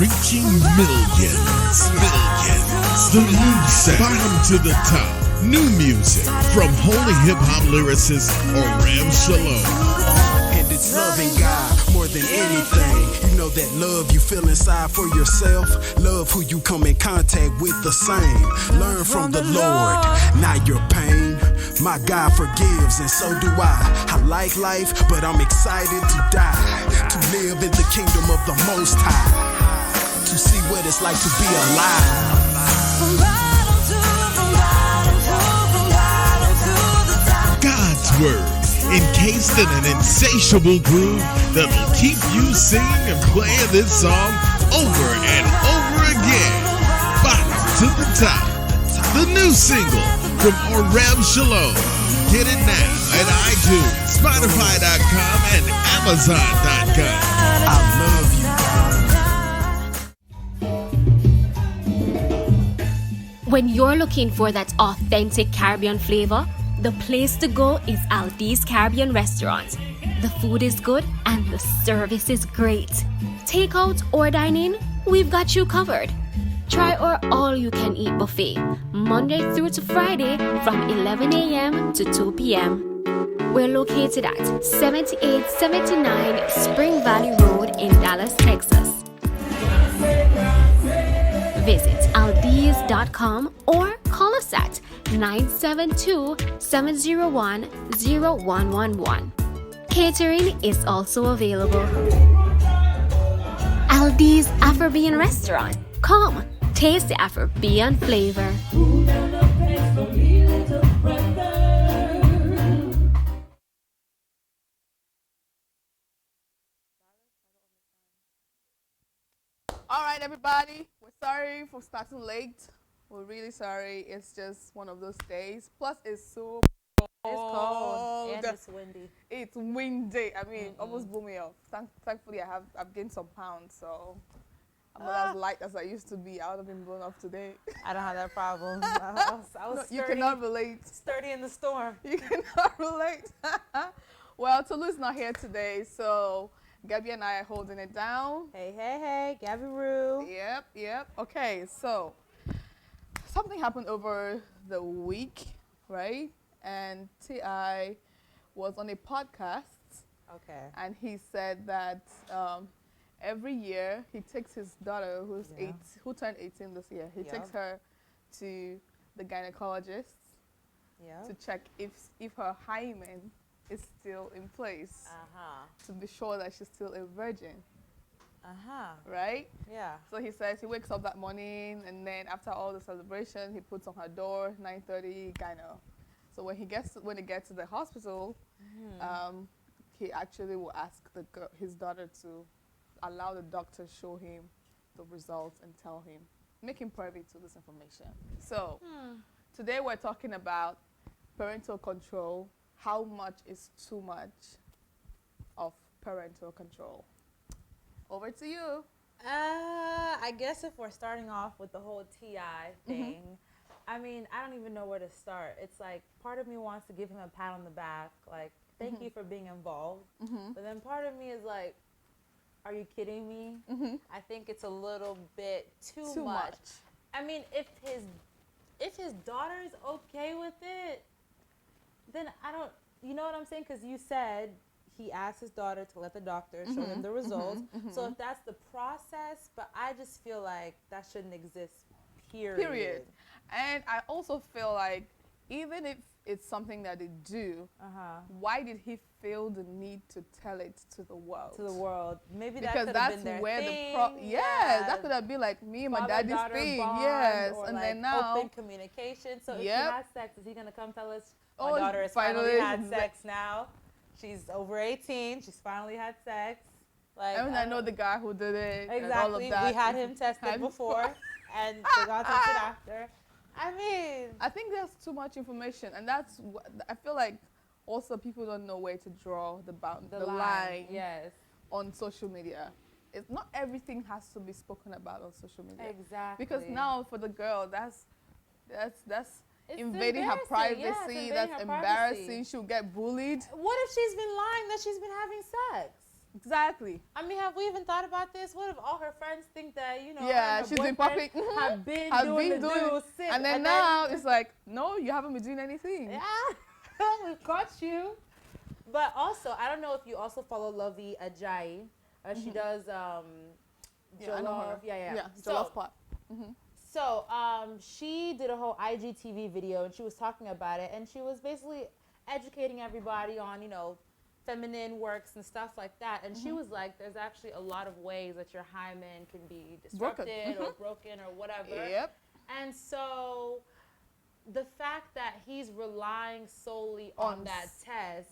reaching millions. The new set, bottom to the top. New music from holy hip-hop lyricist Oram Shalom. And it's loving God more than anything. You know that love you feel inside for yourself. Love who you come in contact with the same. Learn from the Lord, not your pain. My God forgives and so do I. I like life, but I'm excited to die. To live in the kingdom of the Most High. To see what it's like to be alive. God's word, encased in an insatiable groove that'll keep you singing and playing this song over and over again. Bottom to the top. The new single from Oram Shalom. Get it now at iTunes, Spotify.com, and Amazon.com. I love you. When you're looking for that authentic Caribbean flavor, the place to go is Aldi's Caribbean Restaurant. The food is good and the service is great. Takeout or dine-in, we've got you covered. Try our all-you-can-eat buffet, Monday through to Friday from 11 a.m. to 2 p.m. We're located at 7879 Spring Valley Road in Dallas, Texas. Visit aldi's.com or call us at 972-701-0111. Catering is also available. Aldi's Afrobean Restaurant. Come, taste the Afrobean flavor. All right, everybody. We're sorry for starting late. We're really sorry. It's just one of those days. Plus, it's so cold. And it's windy. It's windy. I mean, almost blew me off. Thankfully, I've gained some pounds, so I'm not as light as I used to be. I would have been blown off today. I don't have that problem. I was No, sturdy, you cannot relate. sturdy in the storm. You cannot relate. Well, Tolu's not here today, so Gabby and I are holding it down. Hey, Gabby Roo. Yep. Okay, so something happened over the week, right? And T.I. was on a podcast, Okay. and he said that every year he takes his daughter, who turned 18 this year, he takes her to the gynecologist to check if her hymen is still in place, to be sure that she's still a virgin, right? Yeah. So he says he wakes up that morning, and then after all the celebration, he puts on her door, 9:30, gyno. So when he gets to the hospital, he actually will ask his daughter to allow the doctor show him the results and tell him, make him privy to this information. So today we're talking about parental control. How much is too much of parental control? Over to you. I guess if we're starting off with the whole T.I. thing, I mean, I don't even know where to start. It's like part of me wants to give him a pat on the back, like, thank you for being involved. But then part of me is like, are you kidding me? I think it's a little bit too much. I mean, if his daughter's okay with it, then I don't, you know what I'm saying? Because you said he asked his daughter to let the doctor show him the results. So if that's the process, but I just feel like that shouldn't exist, period. And I also feel like even if it's something that they do, why did he feel the need to tell it to the world? Maybe that because could that's have been their where thing. that could have been like me and my daddy's thing. Yes, or and like then now open communication. So if he has sex, is he gonna come tell us? My daughter has finally had sex now. She's over 18. She's finally had sex. Like, I know the guy who did it. Exactly. And all of that. We had him tested before, and they got tested after. I mean, I think there's too much information, and that's what I feel like. Also, people don't know where to draw the line. Yes. On social media. It's not everything has to be spoken about on social media. Exactly. Because now for the girl, that's It's invading her privacy. That's embarrassing. She'll get bullied. What if she's been lying that she's been having sex? Exactly. I mean, have we even thought about this? What if all her friends think that, you know, Yeah, her and her she's been popping. boyfriend have been Have doing been the doing do it. sit, And then now it's like, no, you haven't been doing anything. yeah, we've caught you. But also, I don't know if you also follow Lovey Ajayi. She does Yeah, I know her. jollof. Yeah. Yeah, So, jollof pot. So, she did a whole IGTV video, and she was talking about it, and she was basically educating everybody on, you know, feminine works and stuff like that. And she was like, there's actually a lot of ways that your hymen can be disrupted or broken or whatever. Yep. And so the fact that he's relying solely on that test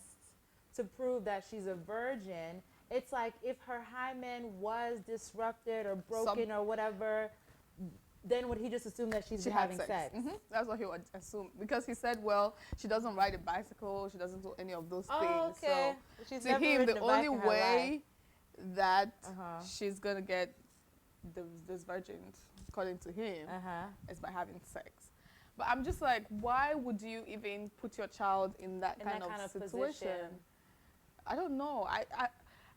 to prove that she's a virgin, it's like if her hymen was disrupted or broken or whatever, then would he just assume that she's having sex? That's what he would assume. Because he said, well, she doesn't ride a bicycle, she doesn't do any of those things. Okay. So She's to never him, ridden the a bike only in her way that life. she's going to get this virgin, according to him, is by having sex. But I'm just like, why would you even put your child in that kind of situation? Position. I don't know.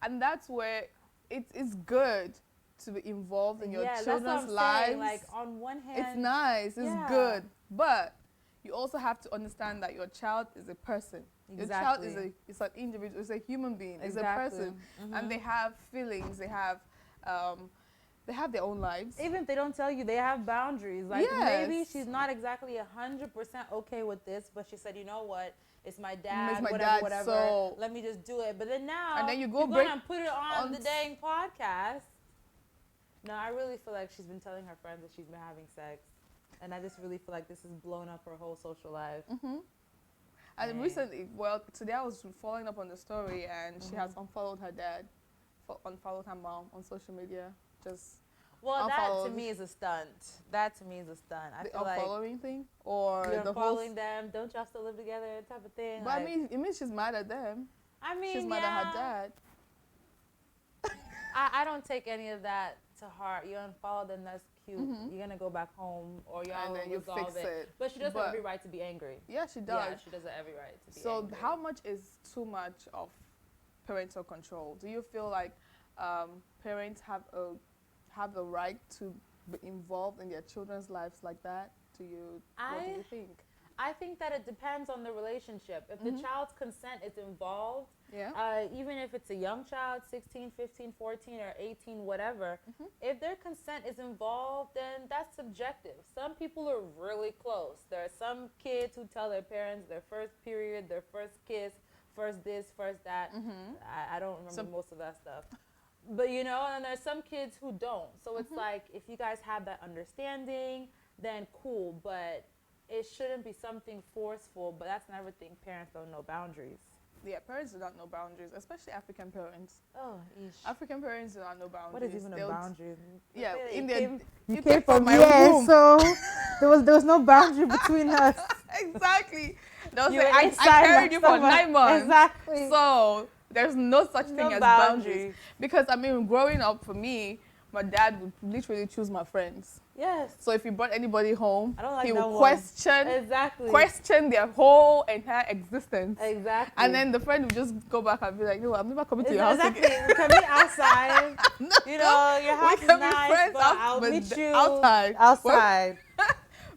And that's where it is good to be involved in your children's lives. Saying. Like, on one hand, it's nice, it's good, but you also have to understand that your child is a person. Your child is an individual, it's a human being, it's a person, and they have feelings, they have their own lives. Even if they don't tell you, they have boundaries. Like, maybe she's not exactly 100% okay with this, but she said, you know what? It's my dad, whatever. So let me just do it. But then now, and then you go and put it on the dang podcast. No, I really feel like she's been telling her friends that she's been having sex. And I just really feel like this has blown up her whole social life. And recently, today I was following up on the story, and she has unfollowed her dad, unfollowed her mom on social media. That to me is a stunt. I feel like unfollowing thing, or you're the unfollowing them. Don't y'all still live together? Type of thing. But I mean, it means she's mad at them. I mean, she's mad at her dad. I don't take any of that to heart. You unfollow them, that's cute. You're gonna go back home, or y'all resolve it. But she does have every right to be angry. Yeah, she does. Yeah, she does have every right to be angry. So how much is too much of parental control? Do you feel like parents have the right to be involved in their children's lives like that? What do you think? I think that it depends on the relationship. If the child's consent is involved, even if it's a young child, 16, 15, 14, or 18, whatever, if their consent is involved, then that's subjective. Some people are really close. There are some kids who tell their parents their first period, their first kiss, first this, first that. I don't remember most of that stuff. But, you know, and there's some kids who don't. So it's like, if you guys have that understanding, then cool. But it shouldn't be something forceful. But that's another thing. Parents don't know boundaries. Yeah, parents do not know boundaries, especially African parents. Oh, ish. African parents do not know boundaries. What is even a boundary? Yeah, you came from my womb. So there was no boundary between us. Exactly. They'll say, I carried you for 9 months. Exactly. So there's no such thing as boundaries. Because, I mean, growing up for me, my dad would literally choose my friends. Yes. So if he brought anybody home, he would question their whole entire existence. Exactly. And then the friend would just go back and be like, no, I'm never coming to your house again. We can meet outside. You know, your house is nice, but I'll meet you outside.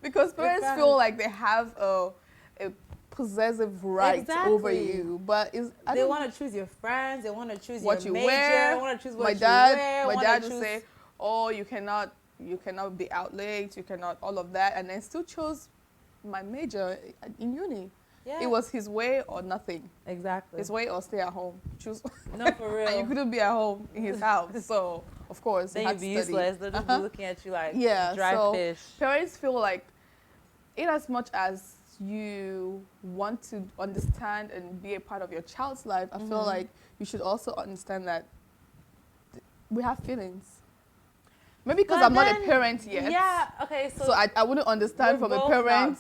Because parents feel like they have a possessive right over you, but they want to choose your friends, they want to choose what your major, they want to choose what you wear. My dad would say, oh, you cannot be out late, you cannot all of that, and then still chose my major in uni. Yeah. It was his way or nothing. Exactly. His way or stay at home. Choose. No, for real. And you couldn't be at home in his house, so of course then you'd be useless. They'll just be looking at you like dry fish. Parents feel like, in as much as you want to understand and be a part of your child's life, I feel like you should also understand that we have feelings. Maybe because I'm not a parent yet. Yeah, okay. So I wouldn't understand from a parent.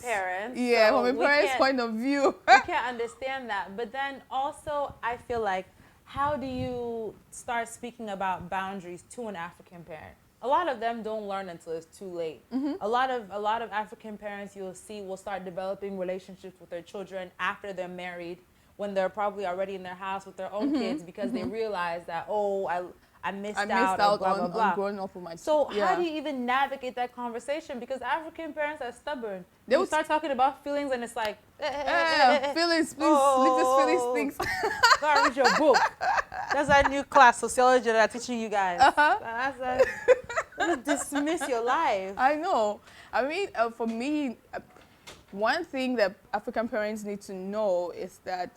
Yeah, so from a parent's point of view. We can't understand that. But then also, I feel like, how do you start speaking about boundaries to an African parent? A lot of them don't learn until it's too late. A lot of African parents you'll see will start developing relationships with their children after they're married, when they're probably already in their house with their own kids because they realize that, oh, I missed out on, blah, blah, blah. on growing up with my So how do you even navigate that conversation? Because African parents are stubborn. They will start talking about feelings and it's like, feelings, please, leave this feelings things. Go and read your book. That's our new class, sociology, that I'm teaching you guys. Just dismiss your life. I know. I mean, for me, one thing that African parents need to know is that,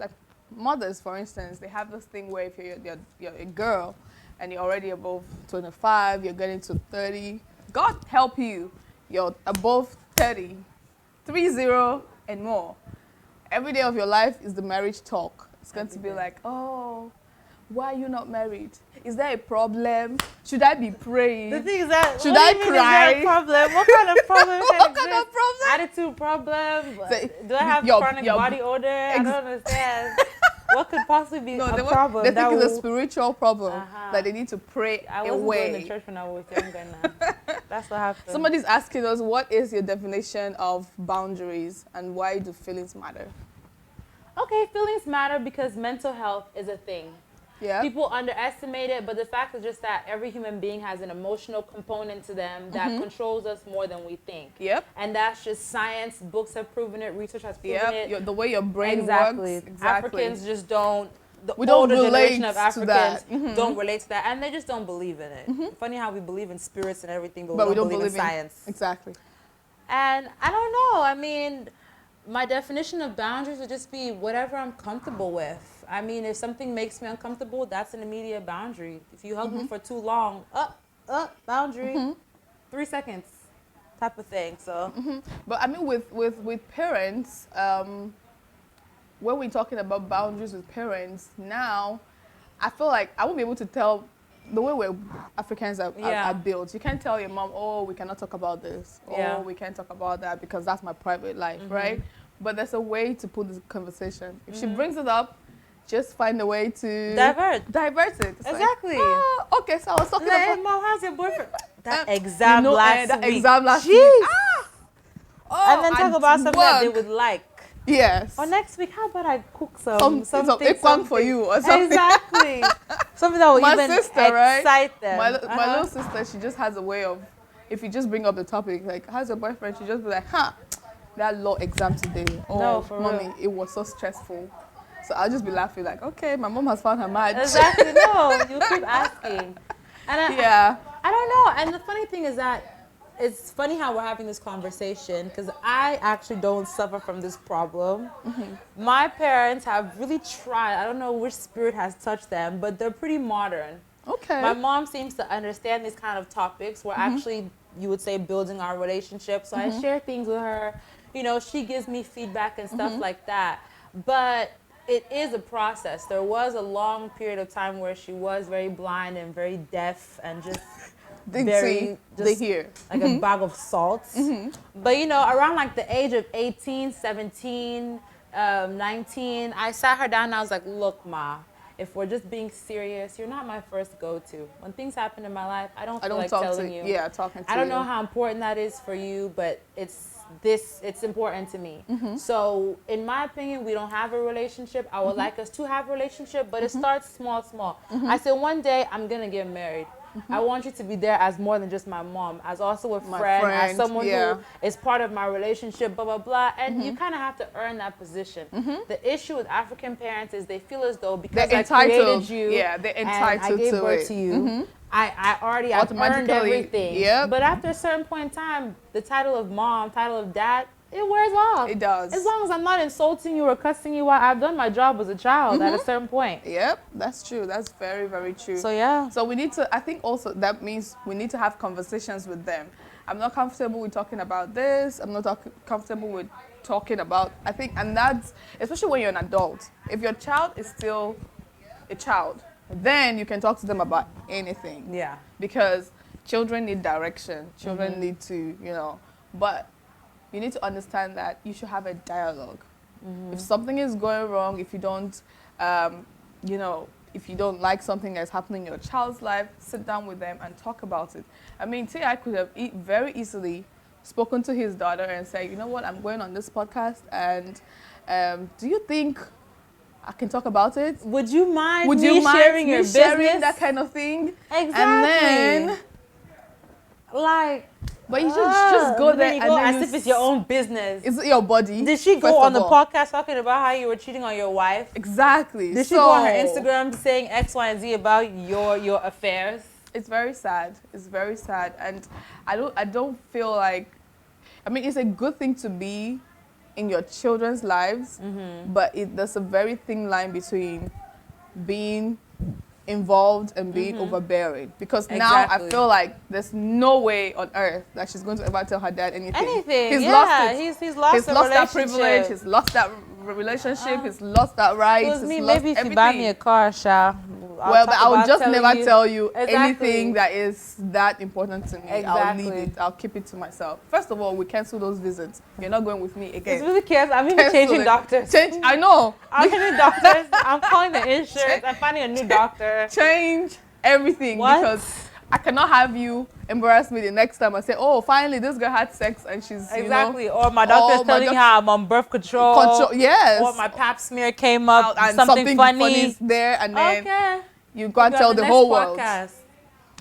like mothers, for instance, they have this thing where if you're a girl and you're already above 25, you're getting to 30, God help you, you're above 30, 30 and more. Every day of your life is the marriage talk. It's going to be like, oh, why are you not married? Is there a problem? Should I be praying? The thing is that, should I cry? Is there a problem? What kind of problem? What kind of problem? Attitude problem? So, do I have chronic body odor? I don't understand. What could possibly be a problem? They think it's a spiritual problem that they need to pray I wasn't away. going to church when I was younger now. That's what happened. Somebody's asking us, what is your definition of boundaries and why do feelings matter? Okay, feelings matter because mental health is a thing. Yeah. People underestimate it, but the fact is just that every human being has an emotional component to them that controls us more than we think. Yep. And that's just science. Books have proven it. Research has proven it. The way your brain works. Exactly. Africans just don't. The older generation of Africans don't relate to that, and they just don't believe in it. Funny how we believe in spirits and everything, but we don't believe in science. Exactly. And I don't know. I mean, my definition of boundaries would just be whatever I'm comfortable with. I mean, if something makes me uncomfortable, that's an immediate boundary. If you hug me for too long, boundary, 3 seconds, type of thing. So, but I mean, with parents, when we're talking about boundaries with parents now, I feel like I won't be able to tell the way we're Africans are built. You can't tell your mom, oh, we cannot talk about this, or we can't talk about that because that's my private life, right? But there's a way to put this conversation. If she brings it up, just find a way to divert it. It's exactly. Like, oh, okay, so I was talking about. Mom, how's your boyfriend? That exam last week. Exam last week. And then talk about something that they would like. Yes. Or next week, how about I cook something for you or something. Exactly. Something that will even excite them. My little sister, she just has a way of, if you just bring up the topic, like, how's your boyfriend? She just be like, that law exam today. Oh, no, for mommy, real. It was so stressful. So I'll just be laughing like, okay, my mom has found her match. Exactly. No, you keep asking. And I don't know. And the funny thing is that it's funny how we're having this conversation because I actually don't suffer from this problem. My parents have really tried. I don't know which spirit has touched them, but they're pretty modern. Okay. My mom seems to understand these kind of topics. We're actually, you would say, building our relationship. So I share things with her. You know, she gives me feedback and stuff like that. But it is a process. There was a long period of time where she was very blind and very deaf and just very like a bag of salt. But you know, around like the age of 18, 17, 19, I sat her down and I was like, look, Ma, if we're just being serious, you're not my first go-to. When things happen in my life, I don't feel like telling you. Yeah, talking to you. I don't know how important that is for you, but it's important to me. So in my opinion, we don't have a relationship. I would like us to have a relationship, but it starts small. I said, one day I'm going to get married. I want you to be there as more than just my mom, as also a friend, as someone who is part of my relationship, blah, blah, blah. And you kind of have to earn that position. The issue with African parents is they feel as though because I created you they're entitled and I gave birth to you, I've earned everything. But after a certain point in time, the title of mom, title of dad, it wears off. It does. As long as I'm not insulting you or cussing you out, I've done my job as a child at a certain point. Yep, that's true. That's very, very true. So yeah. So we need to, I think also that means we need to have conversations with them. I'm not comfortable with talking about this. I'm not comfortable with talking about, I think, and that's, especially when you're an adult. If your child is still a child, then you can talk to them about anything. Yeah. Because children need direction. Children need to, you know, but you need to understand that you should have a dialogue. If something is going wrong, if you don't, you know, if you don't like something that's happening in your child's life, sit down with them and talk about it. I mean, T.I. could have very easily spoken to his daughter and said, you know what, I'm going on this podcast and Do you think I can talk about it? Would you mind Would me you mind sharing me your sharing business? that kind of thing? Exactly. And then, like, but you just go but there then you and go then as if it's your own business. It's your body. Did she first go on of the all. podcast talking about how you were cheating on your wife? Exactly. Did she go on her Instagram saying X, Y, and Z about your affairs? It's very sad. It's very sad, and I don't feel like. I mean, it's a good thing to be in your children's lives, but there's a very thin line between being involved and being overbearing. Because now I feel like there's no way on earth that she's going to ever tell her dad anything. Anything. He's lost it. He's lost that privilege. He's lost that relationship. He's lost that right. It was me. He's lost Maybe if you everything. buy me a car, Sha. Well, but I would just never tell you Exactly. anything that is that important to me. I'll leave Exactly. it. I'll keep it to myself. First of all, we cancel those visits. You're not going with me again. It's really cares. I'm even Cancel changing it. doctors. I know. I'm changing doctors. I'm calling the insurance. I'm finding a new doctor. Change everything What? because I cannot have you embarrass me the next time I say, oh, finally this girl had sex and she's Exactly. Or my doctor's telling her I'm on birth control. Yes. Or my pap smear came up. and something funny. is there, and then Okay. you go and Got tell the next whole world. podcast.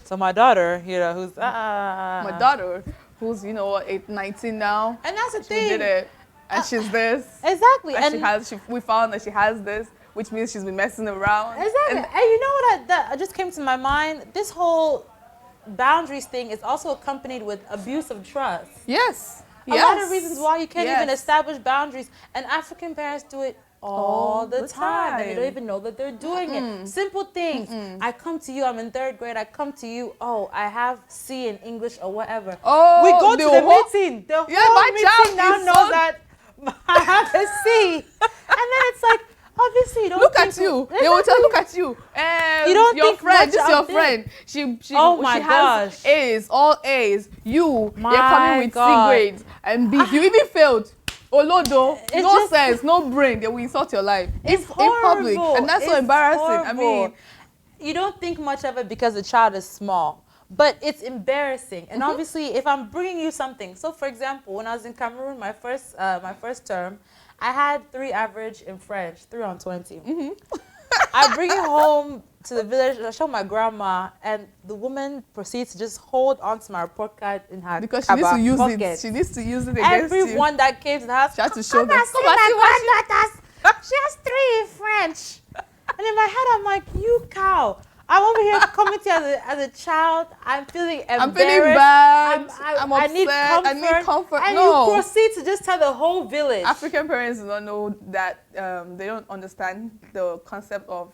So my daughter, who's My daughter, who's 19 now, and that's the she thing. did it, and she's this. Exactly. And we found that she has this, which means she's been messing around. Exactly. And you know what that just came to my mind? This whole boundaries thing is also accompanied with abuse of trust. Yes. A lot of reasons why you can't even establish boundaries. And African parents do it all the time. And they don't even know that they're doing it. Simple things. I come to you, I'm in 3rd grade, I come to you, oh, I have C in English or whatever. Oh, we go to the meeting. The whole my child meeting now is knows that I have a C. And then it's like, obviously, you don't look think at you. They will tell, look at you. You don't your think friend. much This is of your this. friend. She Oh my she has gosh. A's, all A's. You're My coming with God. C grades and B. You even failed. Olodo, It's no just- sense, no brain. They will insult your life It's in public, horrible. and that's so It's embarrassing. I horrible. mean, You don't think much of it because the child is small, but it's embarrassing. And obviously, if I'm bringing you something, so for example, when I was in Cameroon, my first term, I had 3 average in French, 3 on 20. I bring it home to the village, I show my grandma, and the woman proceeds to just hold onto my report card in her because she needs to use pocket. it. She needs to use it against you. Everyone that came to the house, She has to show come them. and see Come and see what my granddaughter. She has 3 in French. And in my head, I'm like, you cow. I'm over here coming to you as a child. I'm feeling embarrassed. I'm feeling bad. I'm I upset. need comfort. I need comfort. And No. you proceed to just tell the whole village. African parents do not know that they don't understand the concept of,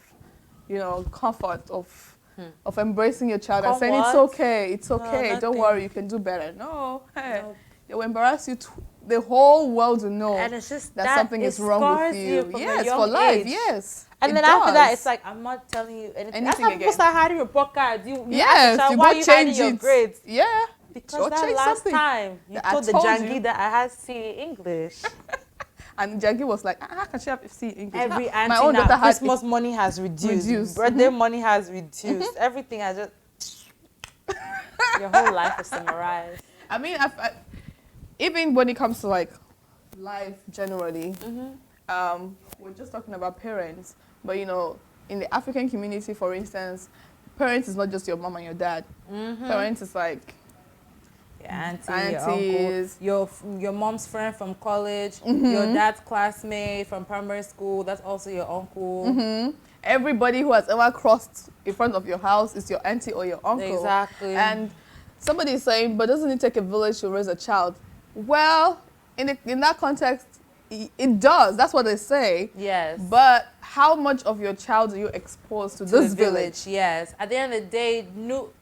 comfort of embracing your child and saying it's Comfort? okay, it's okay, don't nothing. worry, you can do better. No, hey, No. they will embarrass you. The whole world will know And it's just that something it is wrong scars with you. from a Yes, young for life. age. Yes. And it then after that, does. it's like, I'm not telling you anything. Anything That's how people again. start hiding report cards. You ask the Yes, child, you why go are you hiding change your it. grades? Yeah. Because Go that change last something. time you I told the told Jangi you. that I had C English. And Jackie was like, how can she have C English? Every My auntie own now, daughter had Christmas money has reduced. Birthday money has reduced. Everything has just... Your whole life is summarized. I mean, even when it comes to like life generally, we're just talking about parents, but in the African community, for instance, parents is not just your mom and your dad. Parents is like Your auntie, aunties, your uncle, your mom's friend from college, your dad's classmate from primary school, that's also your uncle. everybody who has ever crossed in front of your house is your auntie or your uncle. Exactly. And somebody is saying, but doesn't it take a village to raise a child? Well, in that context, it does. That's what they say. Yes. But how much of your child do you expose to this the village? Yes. At the end of the day,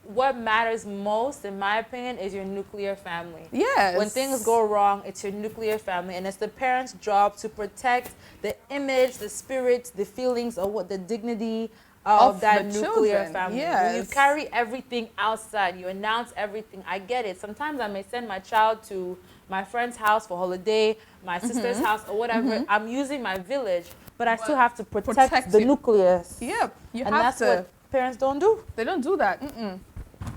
what matters most, in my opinion, is your nuclear family. Yes. When things go wrong, it's your nuclear family, and it's the parents' job to protect the image, the spirit, the feelings of the dignity of that the nuclear children. family. Yes. When you carry everything outside, you announce everything. I get it. Sometimes I may send my child to my friend's house for holiday, my sister's house, or whatever. I'm using my village, but I still have to protect the you. nucleus. Yep. You And have that's to. what parents don't do. They don't do that.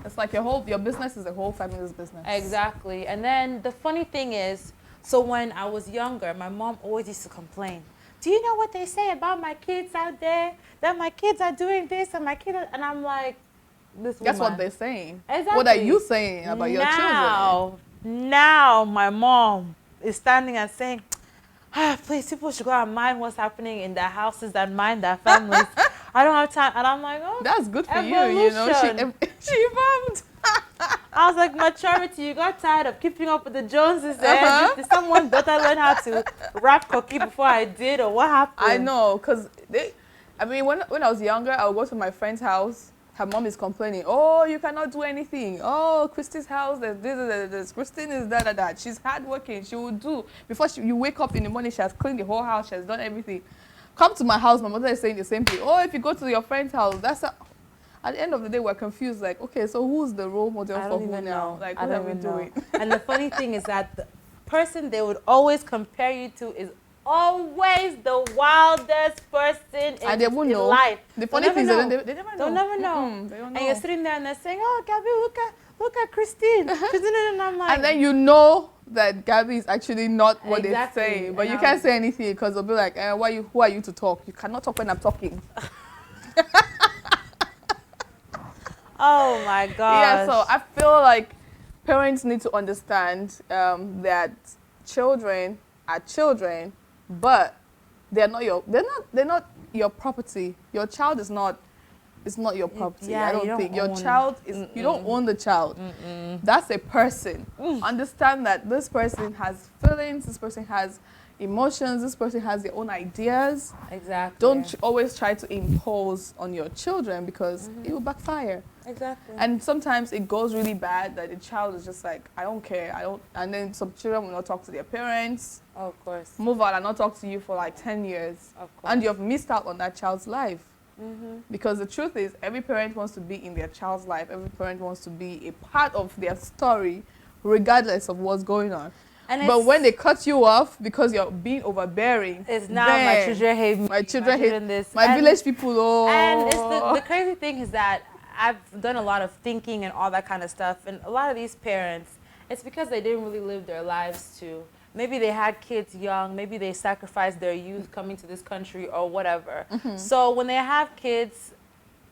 It's like your business is the whole family's business. Exactly. And then the funny thing is, So when I was younger, my mom always used to complain. Do you know what they say about my kids out there? That my kids are doing this and my kids are, and I'm like, this woman. That's what they're saying. Exactly. What are you saying about your children? Now my mom is standing and saying, please, people should go and mind what's happening in their houses and mind their families. I don't have time. And I'm like, oh, that's good for evolution. you, you know. She evolved. I was like, maturity, you got tired of keeping up with the Joneses there. Did someone's daughter learn how to wrap cookie before I did, or what happened? I know, because when I was younger, I would go to my friend's house. Her mom is complaining, oh, you cannot do anything. Oh, Christy's house, there's this. Christine is that. She's hardworking. She will do. Before you wake up in the morning, she has cleaned the whole house. She has done everything. Come to my house, my mother is saying the same thing. Oh, if you go to your friend's house, at the end of the day, we're confused. Like, okay, so who's the role model for who now? Like, what are we doing? And the funny thing is that the person they would always compare you to is always the wildest person in life. The funny thing is they never know. They'll never know. They don't know. And you're sitting there and they're saying, oh, Gabby, look at Christine. And I'm like, and then you know that Gabby is actually not what Exactly. they say, but you can't say anything because they'll be like, who are you to talk? You cannot talk when I'm talking. oh my God. Yeah, so I feel like parents need to understand that children are children, but they're not your property. Your child is not your property. Yeah, I don't think your child is. You don't own the child. That's a person. Understand that this person has feelings. This person has emotions. This person has their own ideas. Exactly. Don't always try to impose on your children because it will backfire. Exactly. And sometimes it goes really bad that the child is just like, I don't care. And then some children will not talk to their parents. Oh, of course. Move on and not talk to you for like 10 years. Of course. And you've missed out on that child's life. Because the truth is, every parent wants to be in their child's life. Every parent wants to be a part of their story, regardless of what's going on. But when they cut you off because you're being overbearing, it's now my children hate me. My children hate this. My village people. Oh. And it's the crazy thing is that I've done a lot of thinking and all that kind of stuff. And a lot of these parents, it's because they didn't really live their lives to. Maybe they had kids young. Maybe they sacrificed their youth coming to this country or whatever. So when they have kids,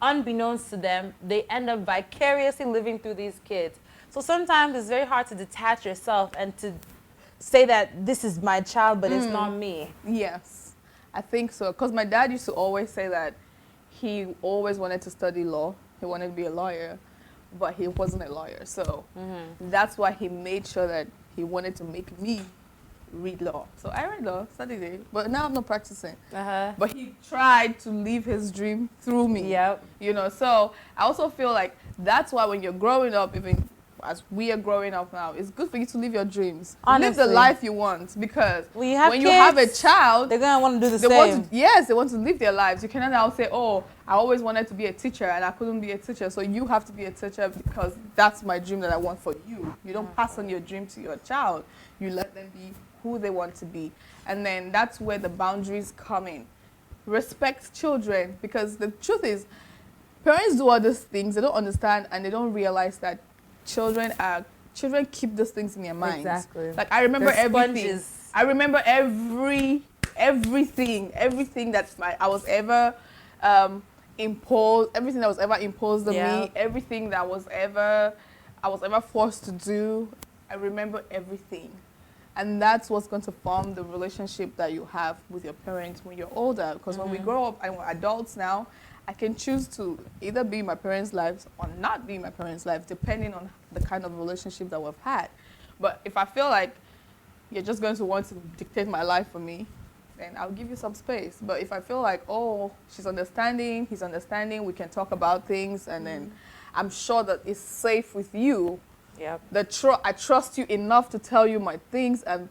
unbeknownst to them, they end up vicariously living through these kids. So sometimes it's very hard to detach yourself and to say that this is my child, but it's not me. Yes, I think so. Because my dad used to always say that he always wanted to study law. He wanted to be a lawyer, but he wasn't a lawyer. So that's why he made sure that he wanted to make me read law. So I read law, studied it, but now I'm not practicing. But he tried to live his dream through me. Yep. You know, so I also feel like that's why when you're growing up, even as we are growing up now, it's good for you to live your dreams. Honestly. Live the life you want, because when you have when kids, you have a child, they're going to want to do the same. They want to live their lives. You cannot now say, oh, I always wanted to be a teacher and I couldn't be a teacher, so you have to be a teacher because that's my dream that I want for you. You don't pass on your dream to your child. You let them be who they want to be. And then that's where the boundaries come in. Respect children, because the truth is, parents do all these things, they don't understand and they don't realize that children keep those things in their minds. Exactly. Like I remember everything. Sponges. I remember everything that I was ever imposed, everything that was ever imposed on me, everything that I was ever forced to do. I remember everything. And that's what's going to form the relationship that you have with your parents when you're older. Because when we grow up and we're adults now, I can choose to either be in my parents' lives or not be in my parents' lives, depending on the kind of relationship that we've had. But if I feel like you're just going to want to dictate my life for me, then I'll give you some space. But if I feel like, oh, she's understanding, he's understanding, we can talk about things, and then I'm sure that it's safe with you. Yep. I trust you enough to tell you my things and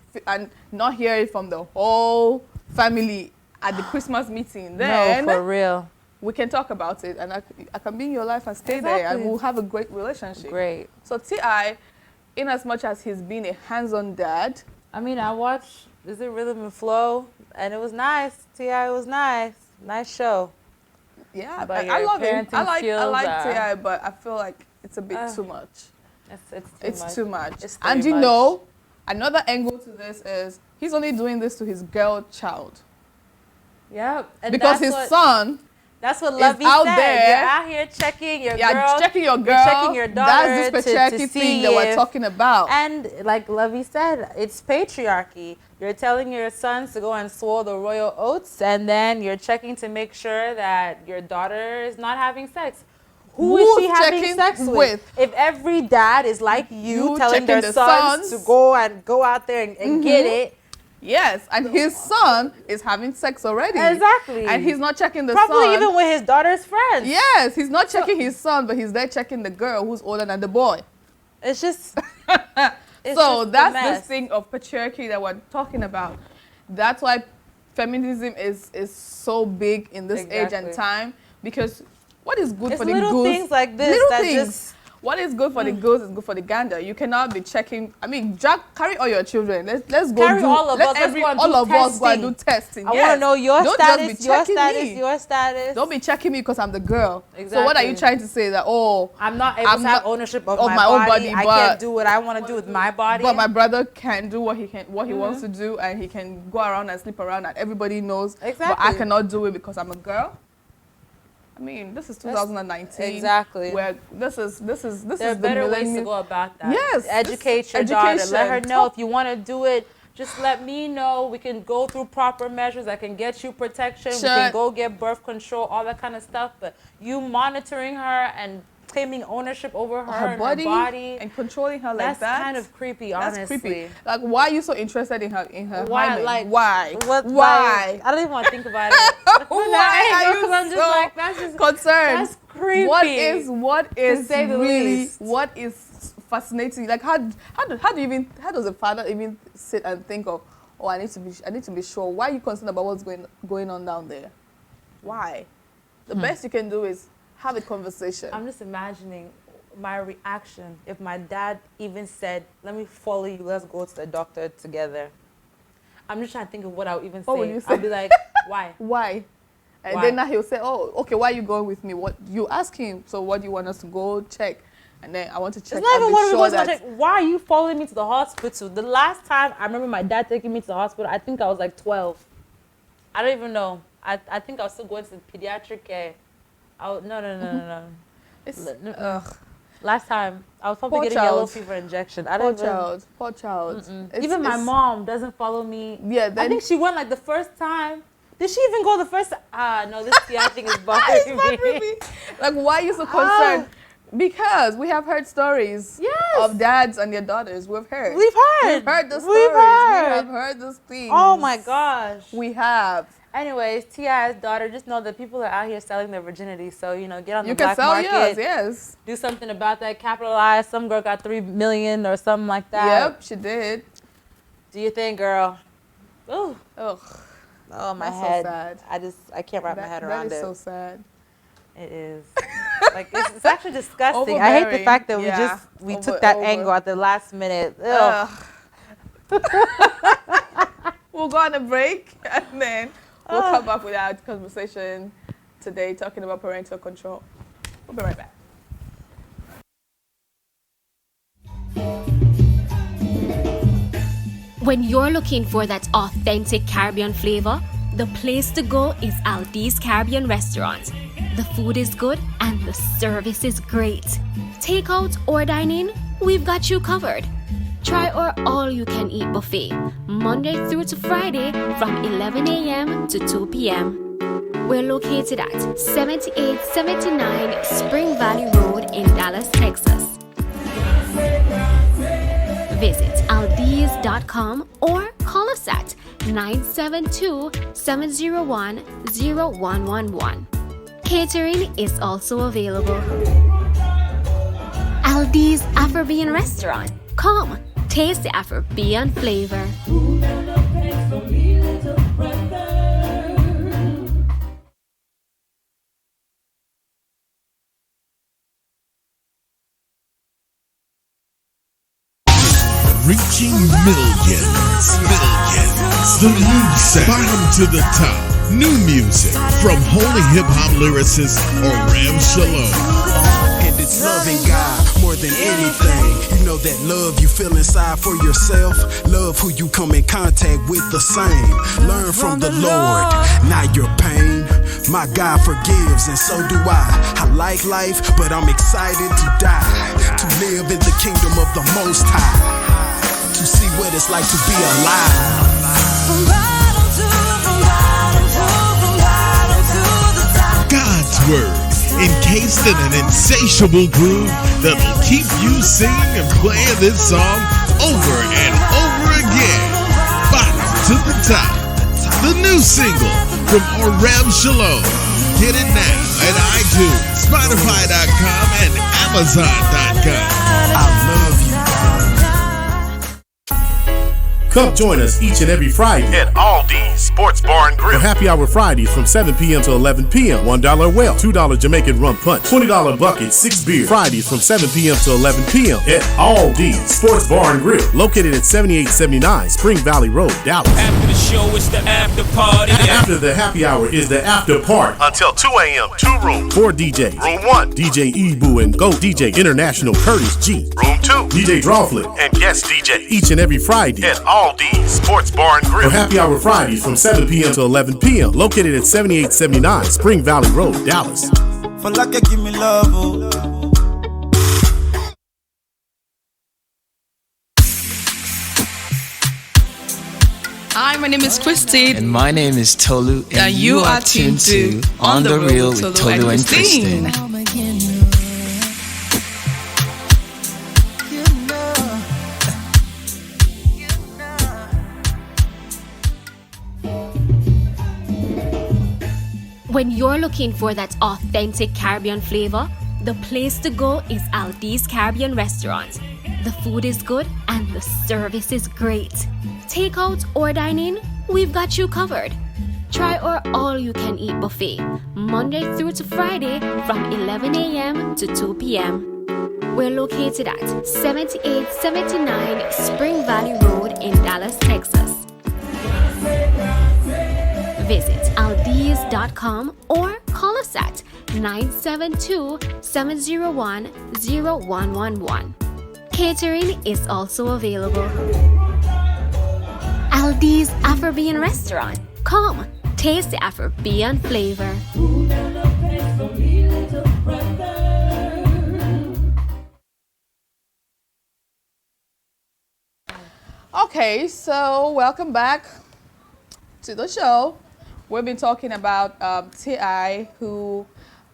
not hear it from the whole family at the Christmas meeting. Then no, for real. We can talk about it, and I can be in your life and stay there, and we'll have a great relationship. Great. So T.I., in as much as he's been a hands-on dad, I mean, I watched Is It Rhythm and Flow, and it was nice. T.I. was nice. Nice show. Yeah, I love it. I like T.I., but I feel like it's a bit too much. It's too much. And you know, another angle to this is he's only doing this to his girl child. Yep. And because his son that's what Lovey out said. there. You're out here checking your girl. Checking your girl. You're checking your daughter. That's this patriarchy thing that we're talking about. And like Lovey said, it's patriarchy. You're telling your sons to go and swallow the royal oats, and then you're checking to make sure that your daughter is not having sex. Who is she having sex with? If every dad is like you telling their sons to go out there and get it. Yes, and his son is having sex already. Exactly. And he's not checking the son. Probably even with his daughter's friends. Yes, he's not checking his son, but he's there checking the girl who's older than the boy. It's just... so that's this thing of patriarchy that we're talking about. That's why feminism is so big in this age and time, because what is good for the little goose? Things like this little that things. just... What is good for the goose is good for the gander. You cannot be checking. I mean, carry all your children. Let's go carry do. all of us. All of us go and do testing. I want to know your Don't status, just be your checking status, me. your status. Don't be checking me because I'm the girl. Exactly. So what are you trying to say that I'm not able to have ownership of my own body? I can't do what I want to do with my body. But my brother can do what he wants to do, and he can go around and sleep around, and everybody knows. Exactly. But I cannot do it because I'm a girl. I mean, this is 2019. Exactly. Where this is there are the better millennium. ways to go about that. Yes. Educate your daughter. Let her know if you want to do it. Just let me know. We can go through proper measures. I can get you protection. We can go get birth control, all that kind of stuff. But you monitoring her and claiming ownership over her body and controlling her like that. That's kind of creepy, honestly. That's creepy. Like, why are you so interested in her why? hymen? Like, why? Why? I don't even want to think about it. Why are you I'm just like, that's just concerned? That's creepy. What is really least. What is fascinating? Like, how does a father even sit and think of, oh, I need to be sure. Why are you concerned about what's going on down there? Why? The best you can do is have a conversation. I'm just imagining my reaction if my dad even said, let me follow you, let's go to the doctor together. I'm just trying to think of what I would even say. What would you say? I'll be like, why? Why? And Why? then now he'll say, oh, okay, why are you going with me? What you ask him, so what do you want us to go check? And then I want to check. It's not even what we want to check. Why are you following me to the hospital? The last time I remember my dad taking me to the hospital, I think I was like 12. I don't even know. I think I was still going to the pediatric care. No. Last time, I was probably getting yellow fever injection. Poor child. Even my mom doesn't follow me. Yeah, I think she went like the first time. Did she even go the first time? No, this PI thing is bothering me. Like, why are you so concerned? Because we have heard stories of dads and their daughters. We've heard the stories. We have heard those things. Oh my gosh. We have. Anyways, T.I.'s daughter, just know that people are out here selling their virginity. So, get on the black market. You can sell yours, yes. Do something about that. Capitalize. Some girl got $3 million or something like that. Yep, she did. Do you think, girl? Ooh. Ugh. Oh, my That's head. So sad. I can't wrap my head around it. That is so sad. It is. Like, it's actually disgusting. I hate the fact that we took that angle at the last minute. Ugh. We'll go on a break and then we'll come back with our conversation today talking about parental control. We'll be right back. When you're looking for that authentic Caribbean flavor, the place to go is Aldi's Caribbean Restaurant. The food is good and the service is great. Takeout or dine-in, we've got you covered. Try our all-you-can-eat buffet, Monday through to Friday from 11 a.m. to 2 p.m. We're located at 7879 Spring Valley Road in Dallas, Texas. Visit aldiz.com or call us at 972-701-0111. Catering is also available. Aldi's Afro-Bean Restaurant. Come, taste the Afro-Bean flavor. Reaching millions. The new sound. Bottom to the top. New music from holy hip hop lyricist Oram Shalom. And it's loving God more than anything. You know that love you feel inside for yourself. Love who you come in contact with the same. Learn from the Lord, not your pain. My God forgives and so do I. I like life, but I'm excited to die. To live in the kingdom of the Most High. To see what it's like to be alive. God's Word, encased in an insatiable groove that'll keep you singing and playing this song over and over again. Bottom to the top, the new single from Orem Shalom. Get it now at iTunes, Spotify.com, and Amazon.com. I love you. Come join us each and every Friday at Aldi's Sports Bar and for Grill. Happy Hour Fridays from 7 p.m. to 11 p.m. $1 well, $2 Jamaican rum punch, $20 bucket, 6 beer. Fridays from 7 p.m. to 11 p.m. at Aldi's Sports Bar and Grill, located at 7879 Spring Valley Road, Dallas. After the show, it's the after party. After the happy hour is the after party. Until 2 a.m., 2 rooms. 4 DJs. Room 1, DJ Ebu and Go DJ International Curtis G. Room 2, DJ Drawflip. and guest DJ Each and every Friday at Aldi's Sports Bar and for Grill. Happy Hour Fridays from 7 p.m. to 11 p.m. located at 7879 Spring Valley Road, Dallas. For like give me love, oh. Hi, my name is Krystn. And my name is Tolu, and you are tuned to On the Real with Tolu and Krystn. When you're looking for that authentic Caribbean flavor, the place to go is Aldi's Caribbean Restaurant. The food is good and the service is great. Takeout or dine-in, we've got you covered. Try our all-you-can-eat buffet, Monday through to Friday from 11 a.m. to 2 p.m. We're located at 7879 Spring Valley Road in Dallas, Texas. Visit aldiz.com or call us at 972-701-0111. Catering is also available. Aldi's Afrobean Restaurant. Come, taste the Afrobean flavor. Okay, so welcome back to the show. We've been talking about T.I., who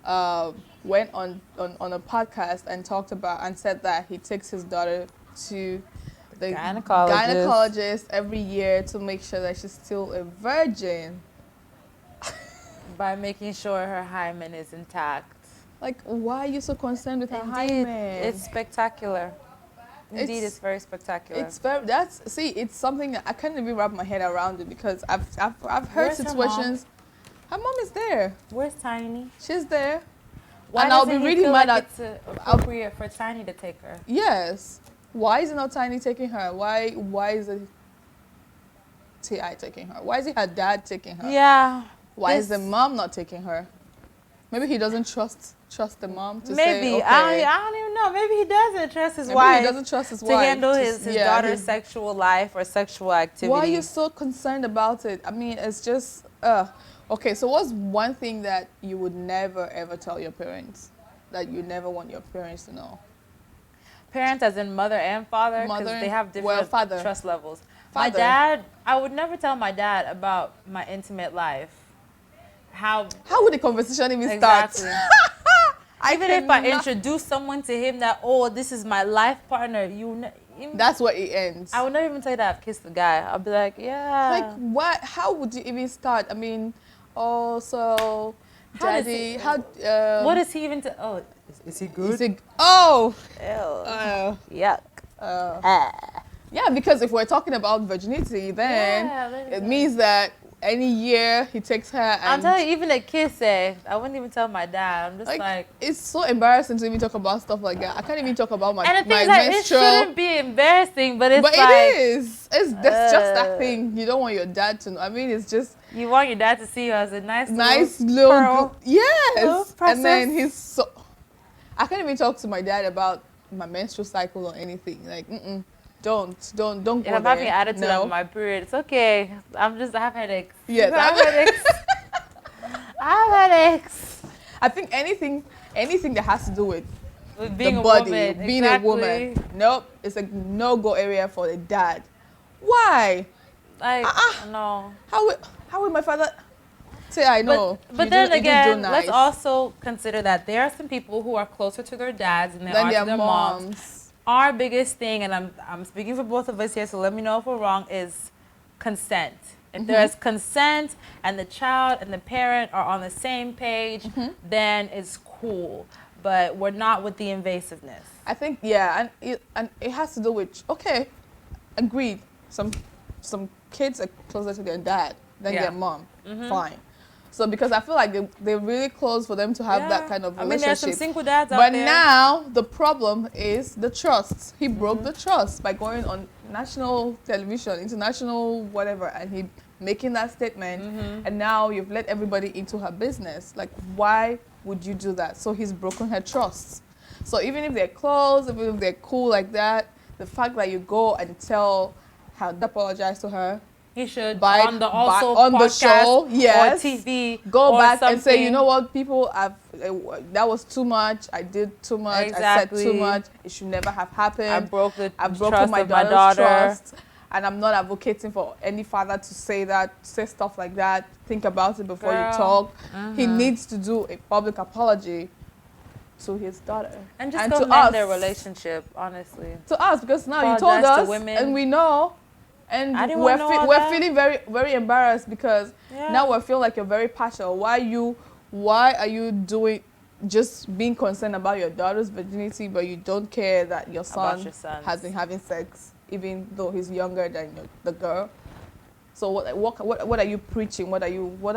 went on a podcast and talked about and said that he takes his daughter to the gynecologist every year to make sure that she's still a virgin. By making sure her hymen is intact. Like, why are you so concerned with her Indeed, hymen? it's spectacular. Indeed, it's very spectacular. It's something that I can't even wrap my head around it, because I've heard Where's situations. Her mom is there. Where's Tiny? She's there. Why and I'll be doesn't he really feel mad like at. it's appropriate for Tiny to take her? Yes. Why is it not Tiny taking her? Why is it T.I. taking her? Why is it her dad taking her? Yeah. Why is the mom not taking her? Maybe he doesn't trust the mom to say, Maybe. okay. I don't even know. Maybe he doesn't trust his Maybe wife. he doesn't trust his to wife handle his daughter's his- sexual life or sexual activity. Why are you so concerned about it? I mean, it's just, okay, so what's one thing that you would never, ever tell your parents? That you never want your parents to know? Parents as in mother and father? Because Mother, they have different father. trust levels. Father. My dad, I would never tell my dad about my intimate life. How would the conversation even exactly. start? Even if I introduce someone to him that, oh, this is my life partner, that's where it ends. I would never even tell you that I've kissed the guy. I'll be like, yeah. Like, what? How would you even start? I mean, so, daddy, what is he even is he good? Ew. Yuck. Yeah, because if we're talking about virginity, then it means that any year he takes her and... I'm telling you, even a kiss, I wouldn't even tell my dad. I'm just like... It's so embarrassing to even talk about stuff like that. I can't even talk about my And the thing my is, menstrual... it shouldn't be embarrassing, but it's But like... it is. That's just that thing. You don't want your dad to know. I mean, it's just... You want your dad to see you as a nice little pearl. Yes. Little And then princess. he's so... I can't even talk to my dad about my menstrual cycle or anything. Like, don't go If I'm there. having attitude No. on my period, it's okay. I have headaches. Yes, I have headaches. I have headaches. I think anything that has to do with Being the a body, woman, being exactly. a woman, nope, it's a no-go area for the dad. Why? Like, no. How would my father say I know? But then again, let's also consider that there are some people who are closer to their dads than they are to their moms. Our biggest thing, and I'm speaking for both of us here, so let me know if we're wrong, is consent. If there's consent and the child and the parent are on the same page, then it's cool. But we're not with the invasiveness. I think, yeah, and it has to do with, okay, agreed. Some kids are closer to their dad than their mom. Fine. So because I feel like they're really close for them to have that kind of relationship. I mean, there's some single dads out there. But now the problem is the trust. He broke the trust by going on national television, international whatever, and he making that statement. And now you've let everybody into her business. Like, why would you do that? So he's broken her trust. So even if they're close, even if they're cool like that, the fact that you go and tell her, apologize to her. He should on the podcast show, yes, or TV. Go or back something. and say, you know what, people have that was too much. I did too much. Exactly. I said too much. It should never have happened. I've broken my daughter's trust, and I'm not advocating for any father to say stuff like that. Think about it before you talk. He needs to do a public apology to his daughter and just to mend us, their relationship, honestly. To us, because now Apologize you told us, to women. and we know. And we're feeling very, very embarrassed because now we feel like you're very partial. Why are you just being concerned about your daughter's virginity, but you don't care that your son has been having sex, even though he's younger than the girl? So what are you preaching? What are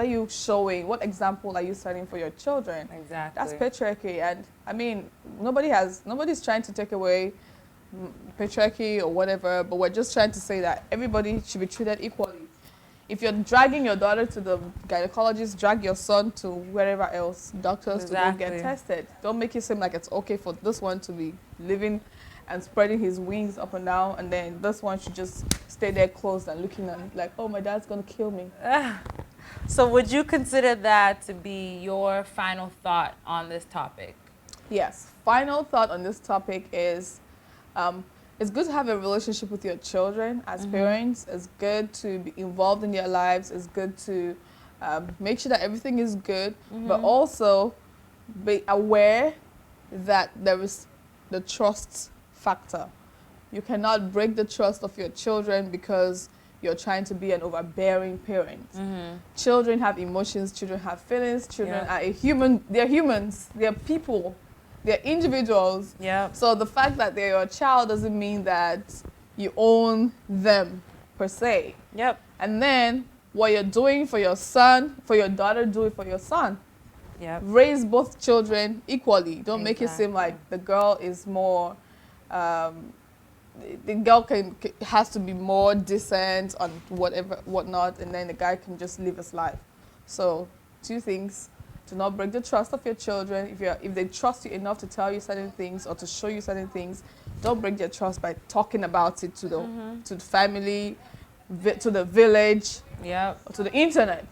you showing? What example are you setting for your children? Exactly. That's patriarchy, and I mean nobody's trying to take away patriarchy or whatever, but we're just trying to say that everybody should be treated equally. If you're dragging your daughter to the gynecologist, drag your son to wherever else, doctors to go get tested. Don't make it seem like it's okay for this one to be living and spreading his wings up and down, and then this one should just stay there closed and looking at it like, oh, my dad's gonna kill me. So would you consider that to be your final thought on this topic? Yes. Final thought on this topic is it's good to have a relationship with your children as parents. It's good to be involved in their lives. It's good to make sure that everything is good, but also be aware that there is the trust factor. You cannot break the trust of your children because you're trying to be an overbearing parent. Children have emotions. Children have feelings. Children are they're humans. They're people. They're individuals. Yeah. So the fact that they're your child doesn't mean that you own them per se. Yep. And then what you're doing for your son, for your daughter, do it for your son. Yep. Raise both children equally. Don't make it seem like the girl is more. The girl has to be more decent on whatnot, and then the guy can just live his life. So 2 things. Do not break the trust of your children. If they trust you enough to tell you certain things or to show you certain things, don't break their trust by talking about it to the family, to the village, or to the internet.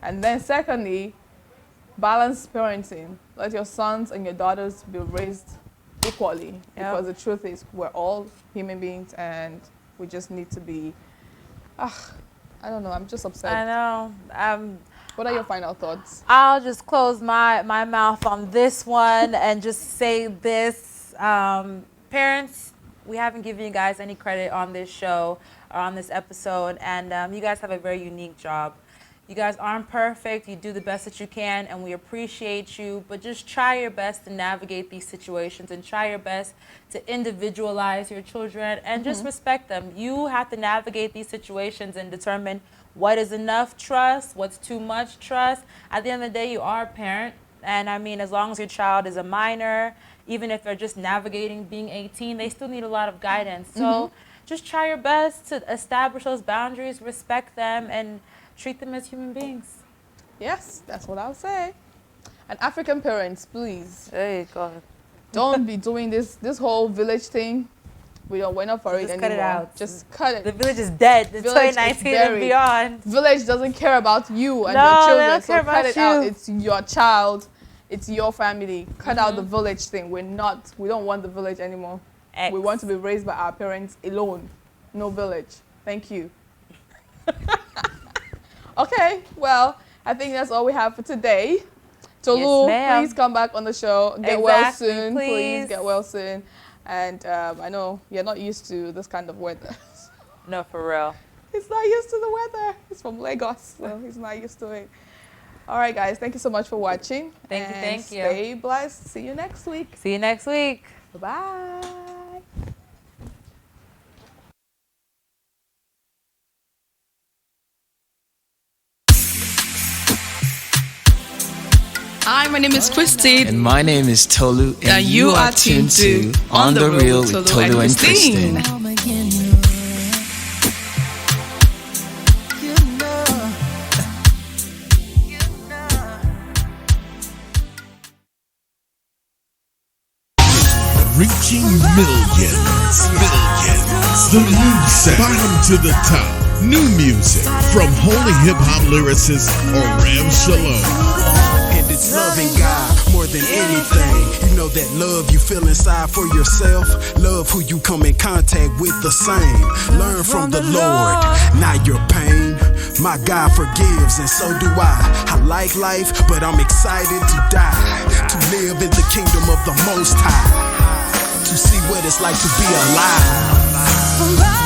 And then secondly, balance parenting. Let your sons and your daughters be raised equally, because the truth is we're all human beings and we just need to be. I don't know. I'm just upset. I know. What are your final thoughts? I'll just close my mouth on this one and just say this. Parents, we haven't given you guys any credit on this show or on this episode, and you guys have a very unique job. You guys aren't perfect. You do the best that you can, and we appreciate you. But just try your best to navigate these situations and try your best to individualize your children and just respect them. You have to navigate these situations and determine what is enough trust, what's too much trust. At the end of the day, you are a parent. And I mean, as long as your child is a minor, even if they're just navigating being 18, they still need a lot of guidance. So just try your best to establish those boundaries, respect them, and treat them as human beings. Yes, that's what I'll say. And African parents, please. There you go. Don't be doing this whole village thing. We're not for it anymore. Cut it out. Just cut it. The village is dead. The 2019 and beyond. Village doesn't care about you and No, your children. they don't care So cut about it you. out. It's your child. It's your family. Cut out the village thing. We don't want the village anymore. We want to be raised by our parents alone. No village. Thank you. Okay, well, I think that's all we have for today. Tolu, please come back on the show. Get well soon. Please get well soon. And I know you're not used to this kind of weather. No, for real. He's not used to the weather. He's from Lagos, so he's not used to it. All right, guys. Thank you so much for watching. Thank you. Stay blessed. See you next week. See you next week. Bye-bye. Hi, my name is Krystn. And my name is Tolu. And you are tuned to On the Real with Tolu and Krystn. Reaching millions. The new set, bottom to the top. New music from holy hip-hop lyricist Orem Shalom. And it's loving God more than anything. You know that love you feel inside for yourself. Love who you come in contact with the same. Learn from the Lord, not your pain. My God forgives and so do I. I like life, but I'm excited to die. To live in the kingdom of the Most High. To see what it's like to be alive.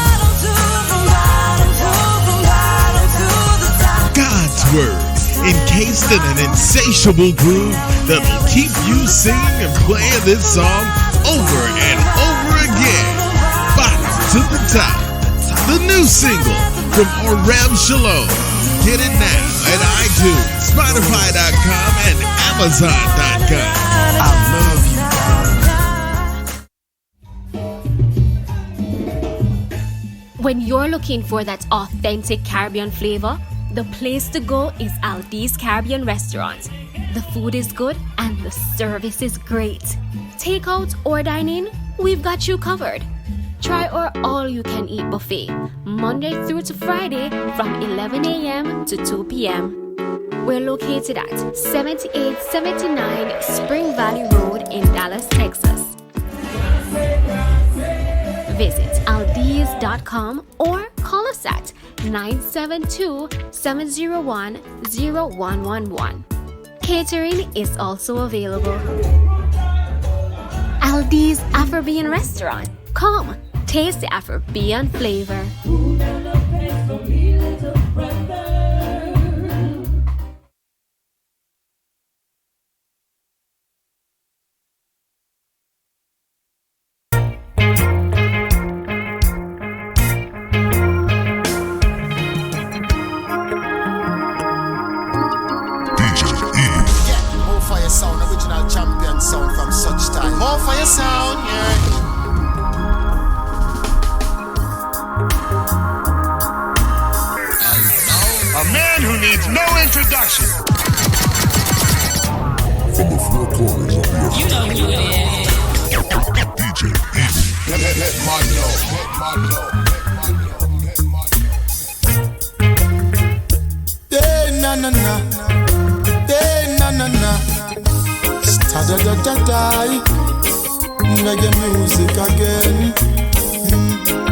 God's word encased in an insatiable groove that'll keep you singing and playing this song over and over again. Bottom to the top. The new single from Orem Shalom. Get it now at iTunes, Spotify.com, and Amazon.com. I love you. When you're looking for that authentic Caribbean flavor, the place to go is Aldi's Caribbean Restaurant. The food is good and the service is great. Takeout or dine-in, we've got you covered. Try our all-you-can-eat buffet, Monday through to Friday from 11 a.m. to 2 p.m. We're located at 7879 Spring Valley Road in Dallas, Texas. Visit aldiz.com or call us at 972-701-0111. Catering is also available. Aldi's Afrobean Restaurant. Come, taste the Afrobean flavor. Sound, original champion sound from such time. More fire sound, yeah. A man who needs no introduction. From the four corners of the You know who it is. DJ Easy. Let my know. Yeah, na na na. Yeah, na na na. Da da da da da. Reggae music again.